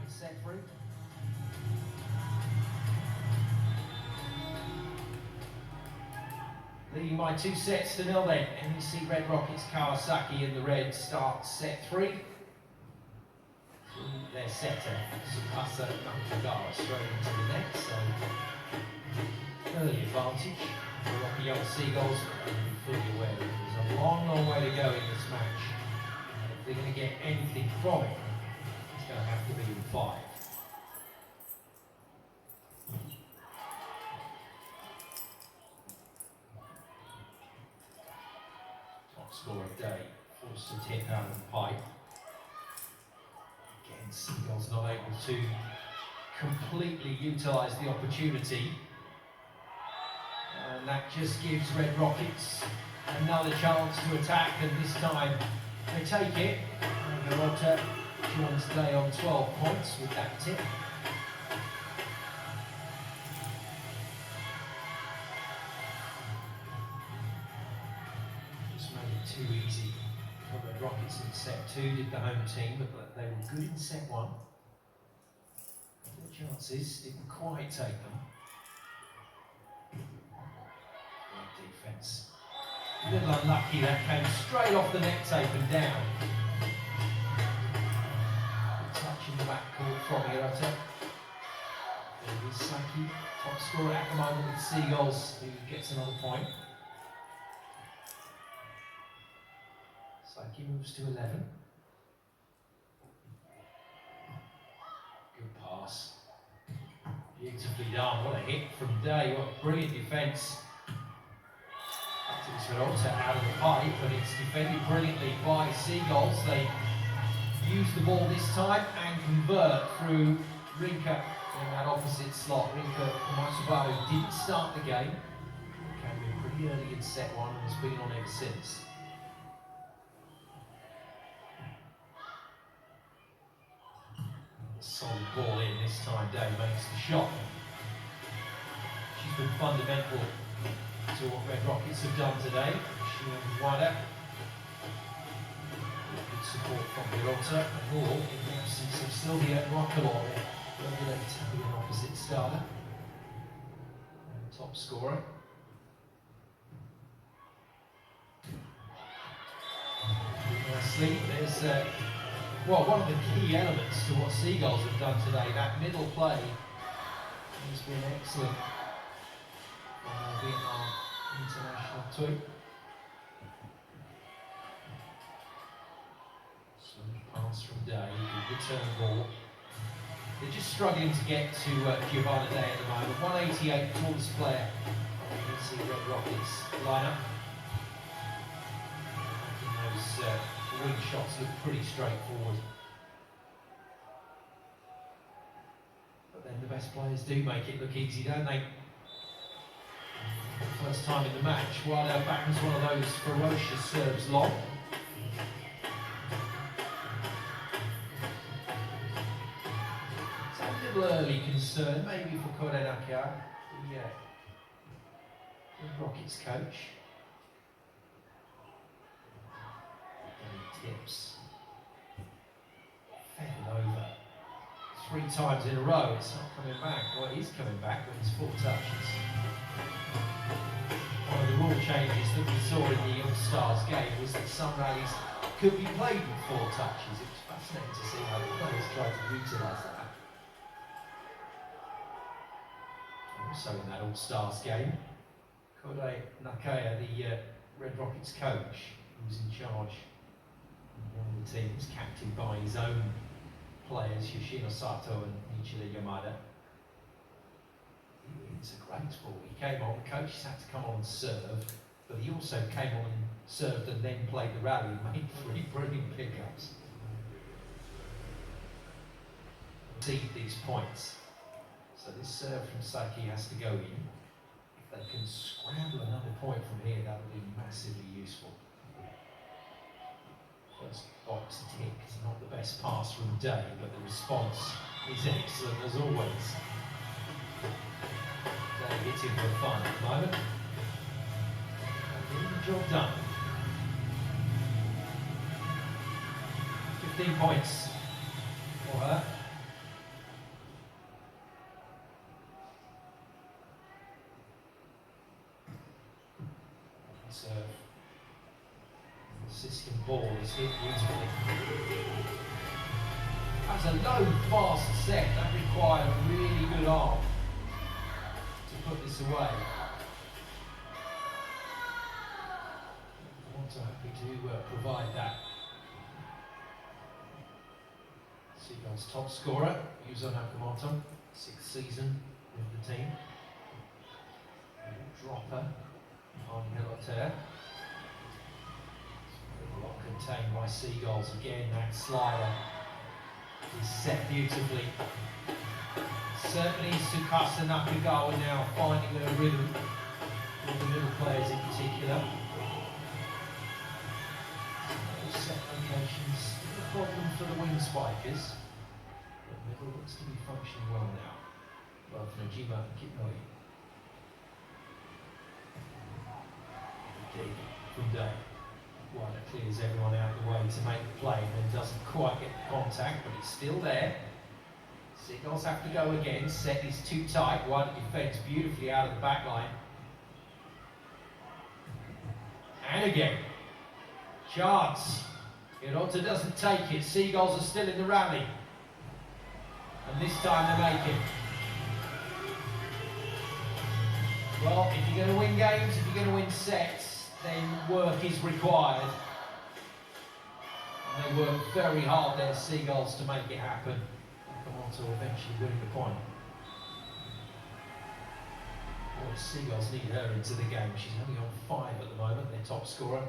Set free. Leading by 2 sets to 0 then. NEC Red Rockets Kawasaki in the red start set 3. Their setter, Tsukasa Nakagawa, straight into the net, so early advantage for Okayama Seagulls. I'm fully aware that there's a long, long way to go in this match. If they're going to get anything from it, it's going to have to be in 5. Top scorer Day forced to tip out of the pipe. Again, Seagulls not able to completely utilise the opportunity. And that just gives Red Rockets another chance to attack, and this time they take it. And Hirota joins Day on 12 points with that tip. Just made it too easy for Red Rockets in set 2, did the home team, but they were good in set 1. The chances didn't quite take them. Defence. A little unlucky, that came straight off the net tape and down. Good touch in the backcourt from Hirota. There is Saki, top scorer at the moment with Seagulls, who gets another point. Saki moves to 11. Good pass. Beautifully done. What a hit from Day. What a brilliant defence. It's Hirota out of the pipe, but it's defended brilliantly by Seagulls. They use the ball this time and convert through Rinka in that opposite slot. Rinka Matsubato didn't start the game. Came in pretty early in set 1 and has been on ever since. Solid ball in this time. Day makes the shot. She's been fundamental to what Red Rockets have done today. She and Wada. Good support from Hirota, or in the absence of Sylvia Rockalore, regular Italian opposite starter. And top scorer. Nicely, there's well, one of the key elements to what Seagulls have done today. That middle play has been excellent. Vietnam international too. Smooth pass from Day, good return ball. They're just struggling to get to Giovanna Day at the moment. 188, tallest player on the NEC Red Rockets lineup. Those wing shots look pretty straightforward. But then the best players do make it look easy, don't they? First time in the match, while our backman's one of those ferocious serves long. It's a little early concern, maybe for Korenaka, the Rockets coach. Any tips? Fed over. 3 times in a row, it's not coming back. Well, it is coming back, but it's 4 touches. One of the rule changes that we saw in the All-Stars game was that some rallies could be played with 4 touches. It was fascinating to see how the players tried to utilise that. Also in that All-Stars game, Kode Nakaya, the Red Rockets coach, who was in charge of one of the teams, captained by his own players, Yoshino Sato and Nichida Yamada. It's a great ball. He came on, the coaches had to come on and serve, but he also came on and served and then played the rally and made 3 brilliant pickups. See these points. So this serve from Saki has to go in. If they can scramble another point from here, that will be massively useful. First box ticked, not the best pass from Day, but the response is excellent as always. Day hitting for fun at the moment. Getting the job done. 15 points for her. serve. The system ball is hit beautifully. That's a low, fast set. That required a really good arm to put this away. So happy to provide that. Seagull's top scorer, Yuzo Nakamoto, 6th season with the team. Dropper on Hiloter. Block contained by Seagulls. Again, that slider is set beautifully. Certainly Tsukasa Nakagawa now finding a rhythm with the middle players in particular. Set locations, a problem for the wing spikers. The middle looks to be functioning well now. Both Najima and Kitnoi. Dig from Day. Wada clears everyone out of the way to make the play and then doesn't quite get the contact, but it's still there. Seagulls have to go again. Set is too tight. Wada defends beautifully out of the back line. And again. Chance. Hirota doesn't take it. Seagulls are still in the rally. And this time they make it. Well, if you're going to win games, if you're going to win sets, then work is required. And they work very hard there, Seagulls, to make it happen. Nakamoto eventually winning the point. Well, Seagulls need her into the game. She's only on 5 at the moment, their top scorer.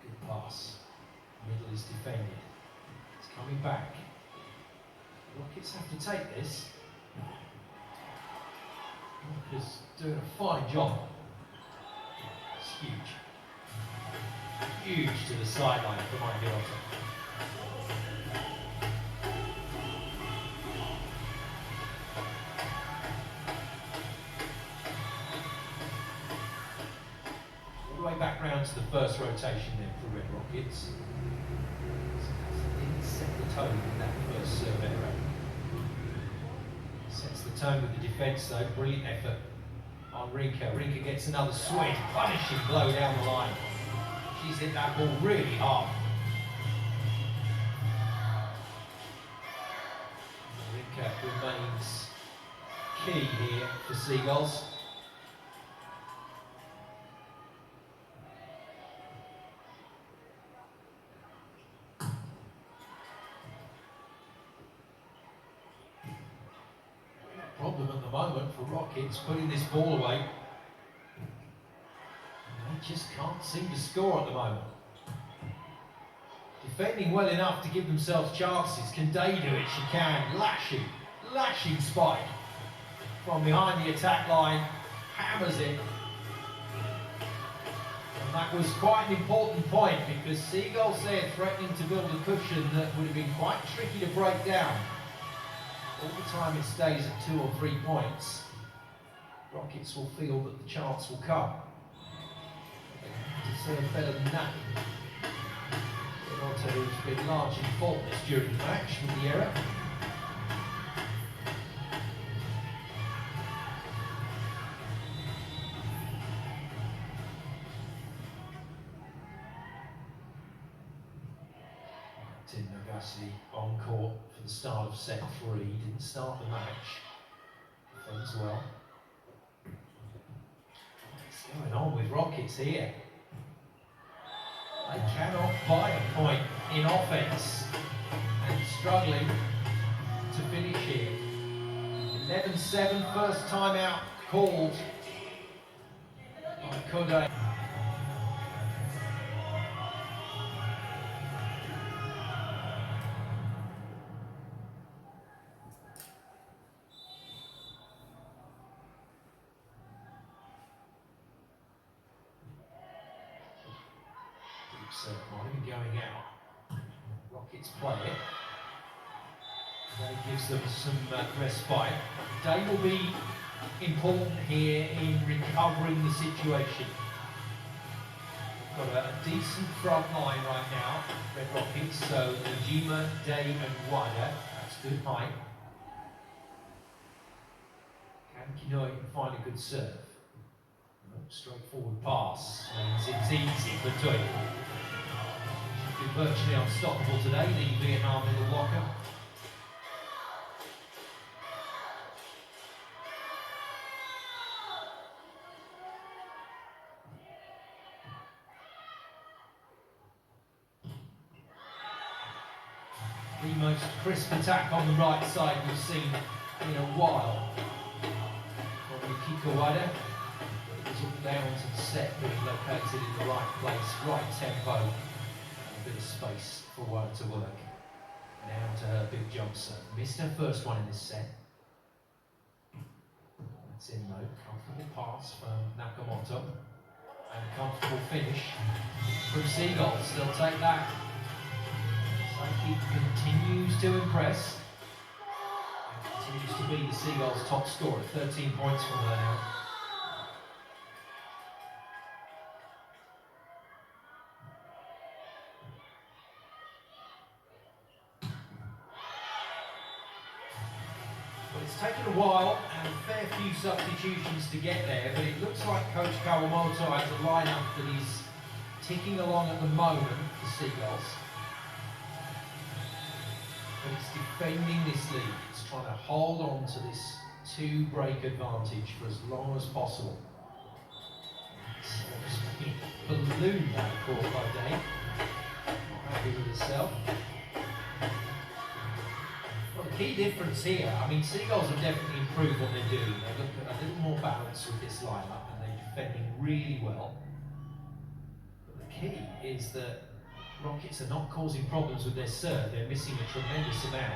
Good pass. Middle is defended. It's coming back. Rockets have to take this. Rockets doing a fine job. It's huge. Huge to the sideline for Mike Hirota. Way back round to the first rotation then for Red Rockets. Didn't set the tone in that first serve error. Sets the tone with the defence though. Brilliant effort on Rinka. Rinka gets another swing, punishing blow down the line. She's hit that ball really hard. Rinka remains key here for Seagulls. Problem at the moment for Rockets putting this ball away. They just can't seem to score at the moment. Defending well enough to give themselves chances. Can Day do it? She can. Lashing spike from behind the attack line, hammers it. And that was quite an important point because Seagulls there threatening to build a cushion that would have been quite tricky to break down. All the time it stays at 2 or 3 points, Rockets will feel that the chance will come. They have to serve better than that. Hirota, who's been largely faultless during the match with the error. Tim Nagase on court for the start of set 3. Didn't start the match. Defends well. What's going on with Rockets here? They cannot buy a point in offense and struggling to finish here. 11-7, first time out called by Kodai. So might have been going out. Rockets play it. That gives them some respite. Day will be important here in recovering the situation. Got a decent front line right now, Red Rockets. So Najima, Day and Wada. That's good height. Can Kinoi find a good serve? Straightforward pass means it's easy for Tui. She's been virtually unstoppable today, the Vietnam middle blocker. The most crisp attack on the right side we've seen in a while from Yukiko Wada. It was all down to the set being located in the right place, right tempo, and a bit of space for Wada to work. Now to her big jump serve. Missed her first one in this set. That's in though. Comfortable pass from Nakamoto. And comfortable finish from Seagulls. They'll take that. He continues to impress and continues to be the Seagulls' top scorer, 13 points from her now. Well, it's taken a while and a fair few substitutions to get there, but it looks like Coach Kawamoto has a lineup that is ticking along at the moment for Seagulls. But it's defending this lead. It's trying to hold on to this two-break advantage for as long as possible. So just balloon that court by Day. Not happy with herself. Well, the key difference here, I mean, Seagulls have definitely improved what they're doing. They look at a little more balance with this lineup and they're defending really well. But the key is that Rockets are not causing problems with their serve, they're missing a tremendous amount.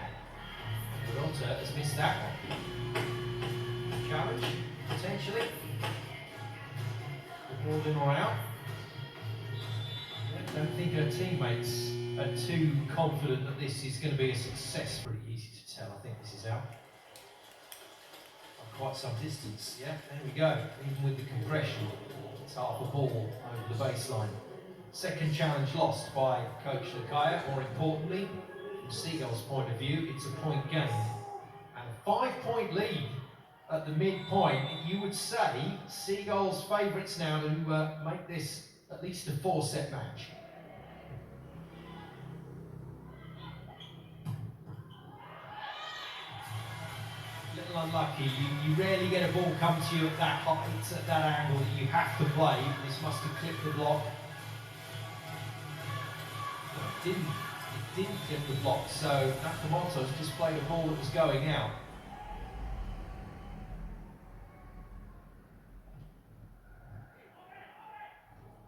Hirota has missed that one. Challenge, potentially. The ball in or out. I don't think her teammates are too confident that this is going to be a success. Pretty easy to tell, I think this is out. Quite some distance, yeah, there we go. Even with the compression, it's half a ball over the baseline. Second challenge lost by Coach Okayama. More importantly, from Seagulls' point of view, it's a point gain. And a 5-point lead at the midpoint. You would say Seagulls' favourites now to make this at least a 4-set match. A little unlucky. You rarely get a ball come to you at that height, at that angle that you have to play. This must have clipped the block. It didn't clip the block, so Nakamoto's just played a ball that was going out.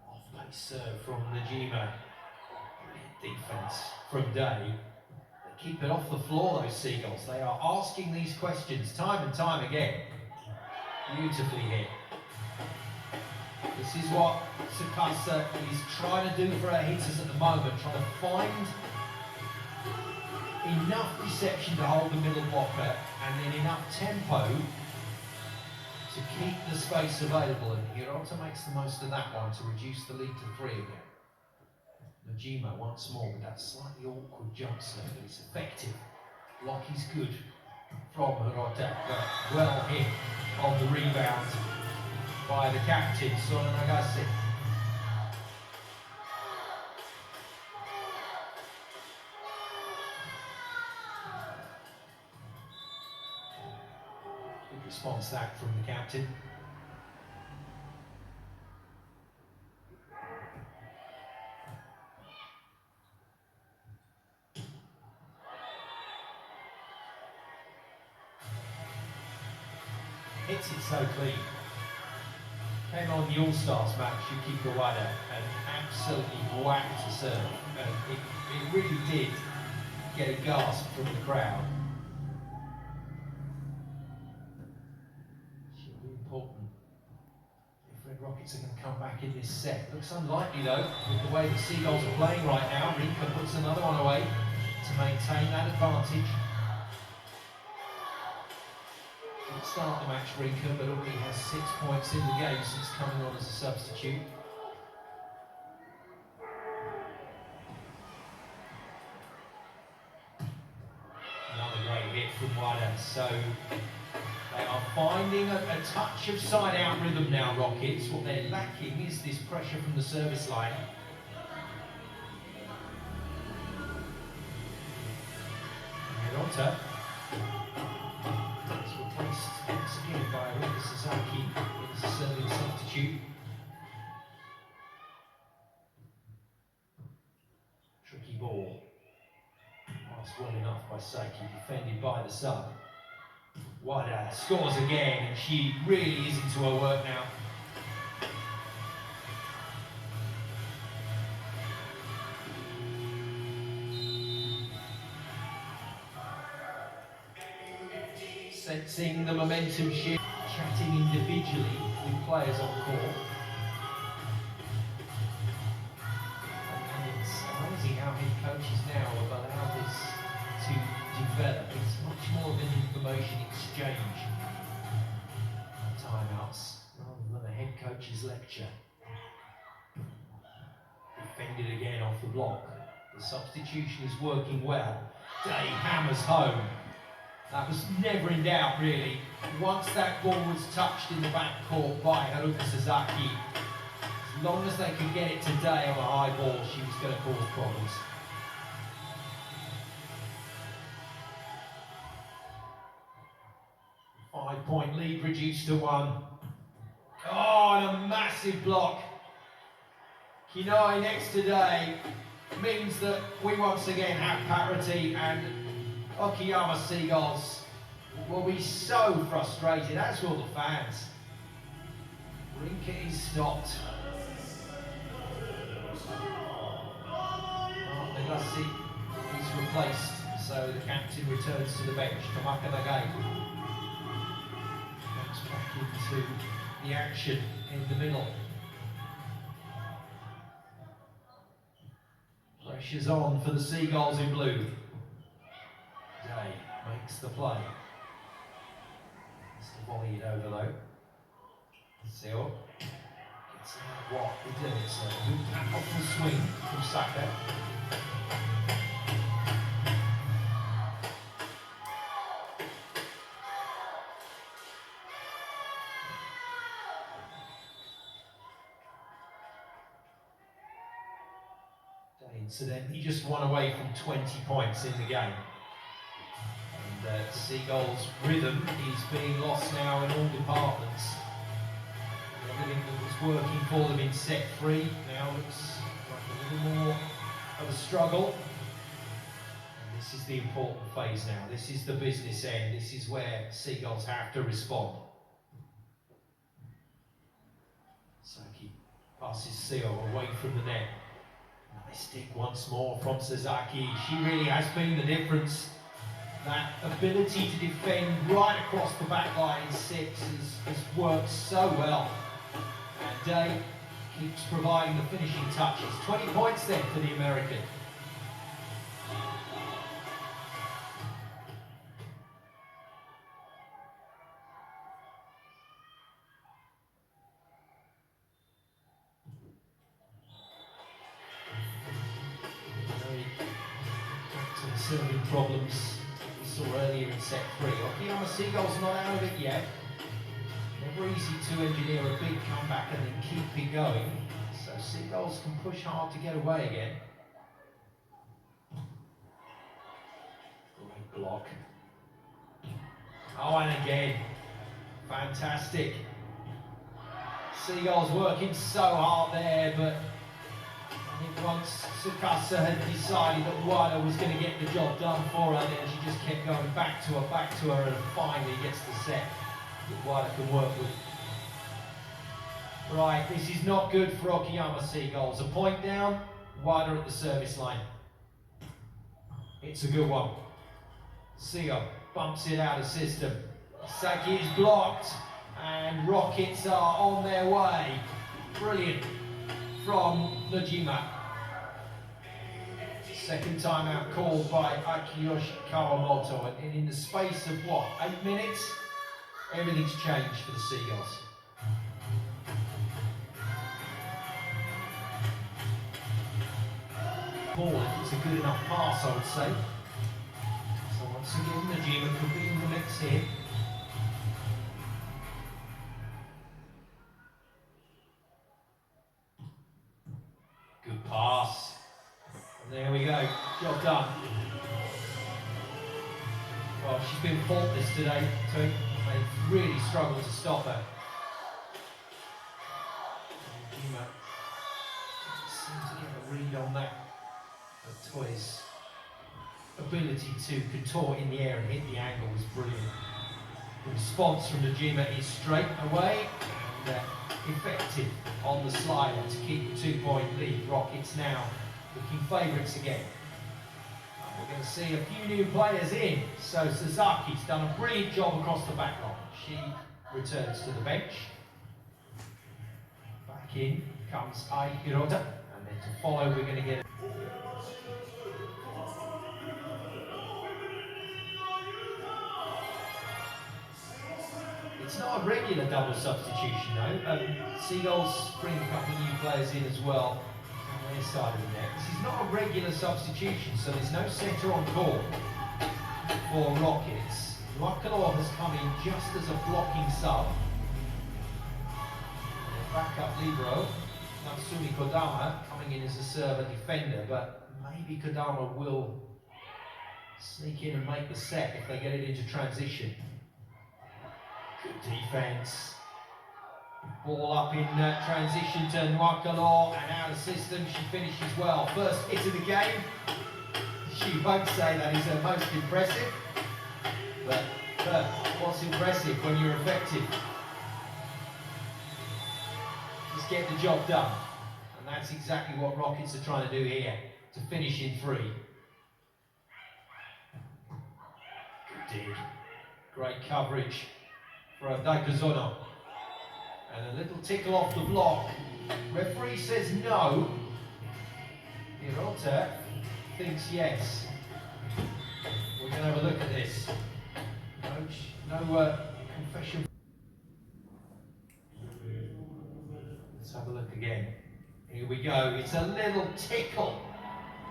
Off-pace serve from Najima. Brilliant defence from Day. They keep it off the floor, those Seagulls. They are asking these questions time and time again. Beautifully hit. This is what Tsukasa is trying to do for her hitters at the moment, trying to find enough deception to hold the middle blocker and then enough tempo to keep the space available. And Hirota makes the most of that one to reduce the lead to 3 again. Najima once more with that slightly awkward jump serve, but it's effective. Block is good from Hirota, but well hit on the rebound by the captain, Sona Nagase. Good response that from the captain. Hits it so clean. Came on the All-Stars match, Yukiko Wada, and absolutely whacked the serve. And it really did get a gasp from the crowd. Should be important if Red Rockets are going to come back in this set. Looks unlikely though, with the way the Seagulls are playing right now. Rinka puts another one away to maintain that advantage. Didn't start the match, Rinka, but already has 6 points in the game since coming on as a substitute. Another great hit from Wada, so They are finding a touch of side-out rhythm now, Rockets. What they're lacking is this pressure from the service line. Hirota. It's replaced once again by Rika Sasaki as a serving substitute. Tricky ball. Passed well enough by Saki, defended by the sub. Wada scores again, and she really is into her work now. Sensing the momentum shift, chatting individually with players on court. And it's amazing how head coaches now have allowed this to develop. It's much more of an information exchange. Timeouts rather than a head coach's lecture. Defended again off the block. The substitution is working well. Day hammers home. That was never in doubt, really. Once that ball was touched in the backcourt by Haruka Sasaki, as long as they could get it today on a high ball, she was going to cause problems. Five-point lead reduced to 1. Oh, and a massive block. Kinoi next today means that we once again have parity, and Okayama Seagulls will be so frustrated, as will the fans. Rinka is stopped. Nagasi is replaced, so the captain returns to the bench. Tamaka Nagai comes back into the action in the middle. Pressure's on for the Seagulls in blue. Day makes the play. It's volleyed over though. Seo gets out what he did. It's a good powerful swing from Saka. Day incidentally just one away from 20 points in the game. Seagull's rhythm is being lost now in all departments. Everything that was working for them in set 3 now looks like a little more of a struggle. And this is the important phase now. This is the business end. This is where Seagulls have to respond. Saki passes Seo away from the net. Nice stick once more from Sasaki. She really has been the difference. That ability to defend right across the back line in 6 has worked so well. And Day keeps providing the finishing touches. 20 points then for the American. Serving problems we saw earlier in set 3. Okayama Seagulls not out of it yet. Never easy to engineer a big comeback and then keep it going. So Seagulls can push hard to get away again. Great block. Oh, and again. Fantastic. Seagulls working so hard there, but I think once Tsukasa had decided that Wada was going to get the job done for her, then she just kept going back to her, and finally gets the set that Wada can work with. Right, this is not good for Okayama Seagulls. A point down, Wada at the service line. It's a good one. Seo bumps it out of system. Saki is blocked, and Rockets are on their way. Brilliant from Najima. Second timeout called by Akiyoshi Kawamoto, and in the space of what, 8 minutes, everything's changed for the Seagulls. Ball, if it's a good enough pass, I would say. So once again, Najima could be in the mix here. go. Job done. Well, she's been faultless today, so they've really struggled to stop her. Okayama seems to get a read on that. But Toy's ability to contort in the air and hit the angle was brilliant. The response from Okayama is straight away and effective on the slider to keep the 2-point lead. Rockets now looking favourites again. And we're going to see a few new players in. So Suzuki's done a brilliant job across the back line. She returns to the bench. Back in comes Ai Hirota, and then to follow we're going to get It's not a regular double substitution though. Seagulls bring a couple of new players in as well on their side of the net. This is not a regular substitution, so there's no centre on court for Rockets. Wakalo has come in just as a blocking sub. Backup libero, Natsumi Kodama coming in as a server defender, but maybe Kodama will sneak in and make the set if they get it into transition. Good defense. Ball up in transition to Nwakalo and out of system. She finishes well. First hit of the game. She won't say that is her most impressive, but what's impressive when you're effective? Just get the job done. And that's exactly what Rockets are trying to do here, to finish in 3. Good dig. Great coverage for Daikazono. And a little tickle off the block. Referee says no. Hirota thinks yes. We're going to have a look at this. No confession. Let's have a look again. Here we go. It's a little tickle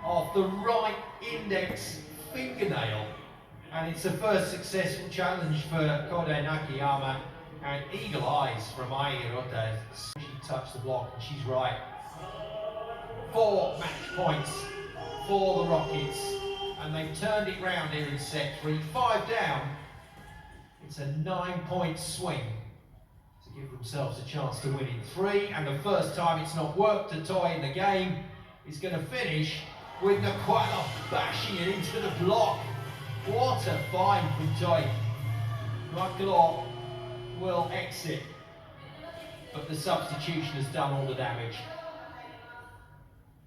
of the right index fingernail. And it's the first successful challenge for Kode Nakayama, and eagle eyes from Ai Hirota. She touched the block and she's right. 4 match points for the Rockets, and they've turned it round here in set 3. 5 down. It's a 9-point swing to give themselves a chance to win in 3, and the first time it's not worked to Toy in the game is going to finish with Nakwano bashing it into the block. What a find from Toy. Wakalo will exit, but the substitution has done all the damage.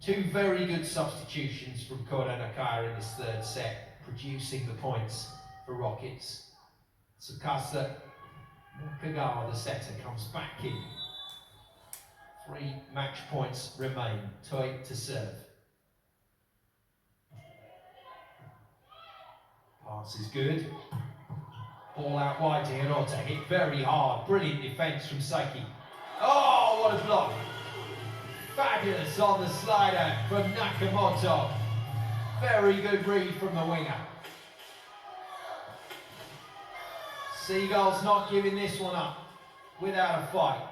2 very good substitutions from Koda Nakaya in this 3rd set, producing the points for Rockets. Tsukasa Nakagawa, the setter, comes back in. 3 match points remain. Toy to serve. Pass is good. Ball out wide to Hirota, hit very hard. Brilliant defence from Saiki. Oh, what a block! Fabulous on the slider from Nakamoto. Very good read from the winger. Seagulls not giving this one up without a fight.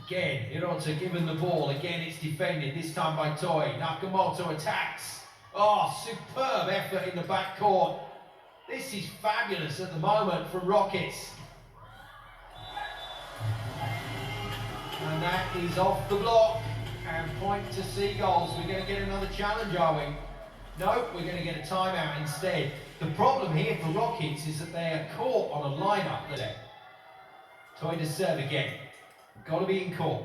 Again, Hirota given the ball. Again, it's defended, this time by Toy. Nakamoto attacks. Oh, superb effort in the back court. This is fabulous at the moment from Rockets. And that is off the block. And point to Seagulls. We're going to get another challenge, are we? No, we're going to get a timeout instead. The problem here for Rockets is that they are caught on a lineup there. Toy to serve again. Got to be in court.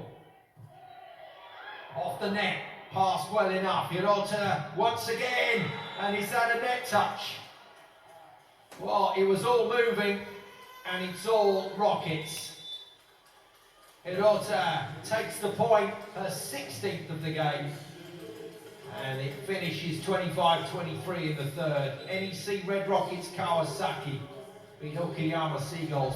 Off the net, passed well enough. Hirota once again, and is that a net touch? Well, it was all moving, and it's all Rockets. Hirota takes the point, her 16th of the game, and it finishes 25-23 in the 3rd. NEC Red Rockets Kawasaki beat Okayama Seagulls.